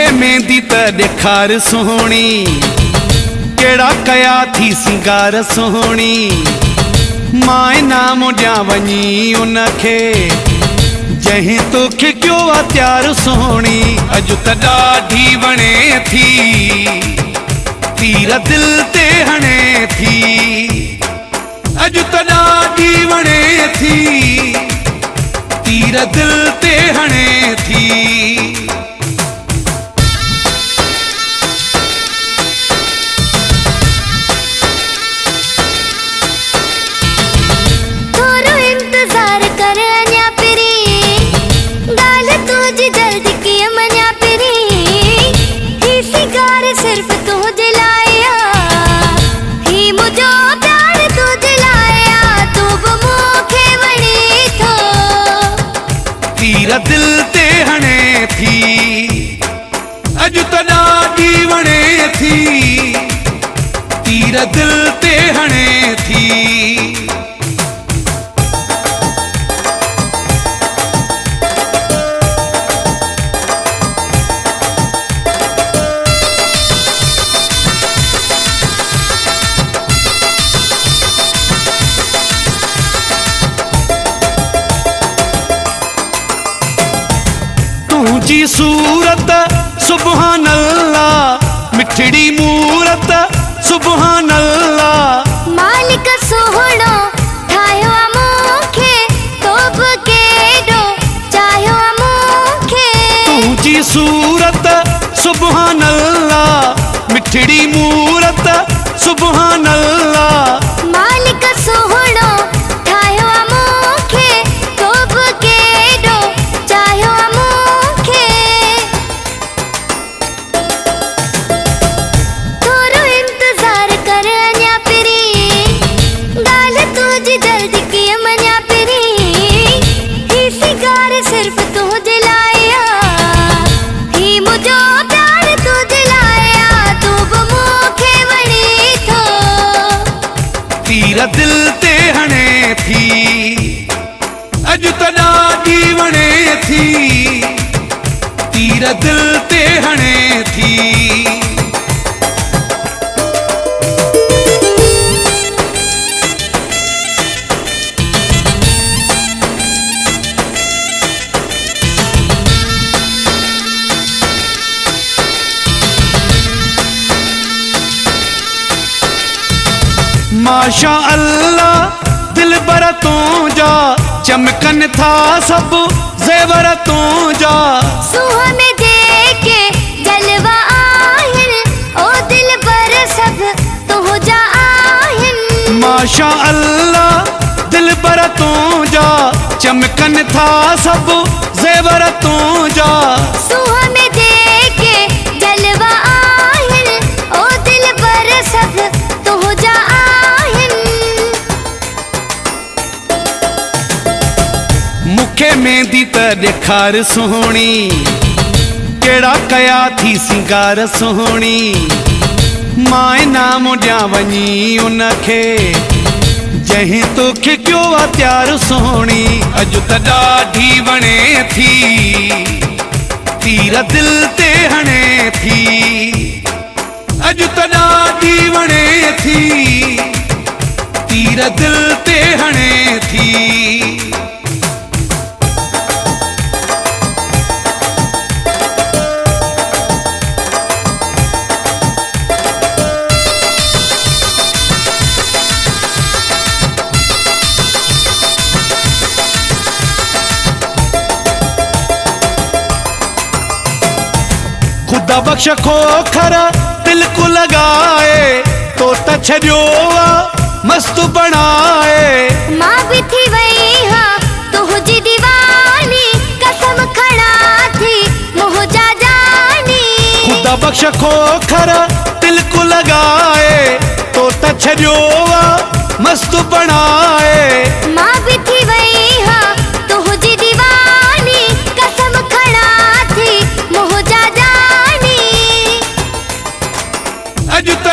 मुखे मेहंदी त ॾेखार सोहणी, केड़ा कया थी सिंगार सोहणी। मां नाम ॾियां वञी उनखे जहीं तोखे क्यों आ त्यार सोहणी। अॼु त ॾाढी वणे थी, तीर दिल ते हणे थी। अॼु त ॾाढी वणे थी, तीर दिल ते हणे थी। तीर दिल ते हणे थी, अॼु त ॾाढी वणे थी, तीर दिल ते हणे थी। तुझी सूरत सुभान अल्लाह, मिठड़ी मूरत सुभान अल्लाह। मालिक सोहणो ठाहियो मूंखे, तो बि केॾो चाहियो मूंखे। तुझी सूरत सुभान अल्लाह, मिठड़ी मूरत सुभान अल्लाह। मालिक सोहणो ठाहियो मूंखे, तो बि केॾो चाहियो मूंखे। थोरो इंतज़ार कर अञा पहिरीं, ॻाल्हि तुंहिंजी जल्दी कीअं मञा पहिरीं। ही सिंगार सिर्फ़ तुंहिंजे लाइ आ, ही मुंहिंजो प्यार तुंहिंजे लाइ आ, तूं बि मूंखे वणी थो। तीर दिल ते हणे थी, अॼु त ॾाढी वणे थी, तीर दिल ते हणे थी। माशा अल्लाह दिल बर तो जा, चमकन था सब ज़ेवर तो जा। सूह में जेके जलवा आहिन, ओ दिल बर सब तुंहिंजा आहिन। माशा अल्लाह दिल बर तो जा, चमकन था सब ज़ेवर तो जा। सूह में जेके जलवा आहिन, ओ दिल बर सब तुंहिंजा आहिन। मुखे मेहंदी त ॾेखार सोहणी, केड़ा कया थी सिंगार सोहणी। मां नाम ॾियां वञी उनखे जहीं तोखे क्यों आ त्यार सोहणी। अॼु त ॾाढी वणे थी, तीर दिल ते हणे थी। अॼु त ॾाढी वणे थी, तीर दिल ते हणे थी। खुदा बख्श खोखर दिल को लगाए, तो त छॾियो आ मस्त बणाए। मां भी थी वई हाँ तुंहिंजी दीवानी, कसम खड़ा थी मुंहिंजा जानी। खुदा बख्श खोखर दिल को लगाए, तो त छॾियो आ मस्त बणाए। मां भी थी वई हाँ तुंहिंजी दीवानी, कसम खड़ा थी मुंहिंजा जानी। अॼु त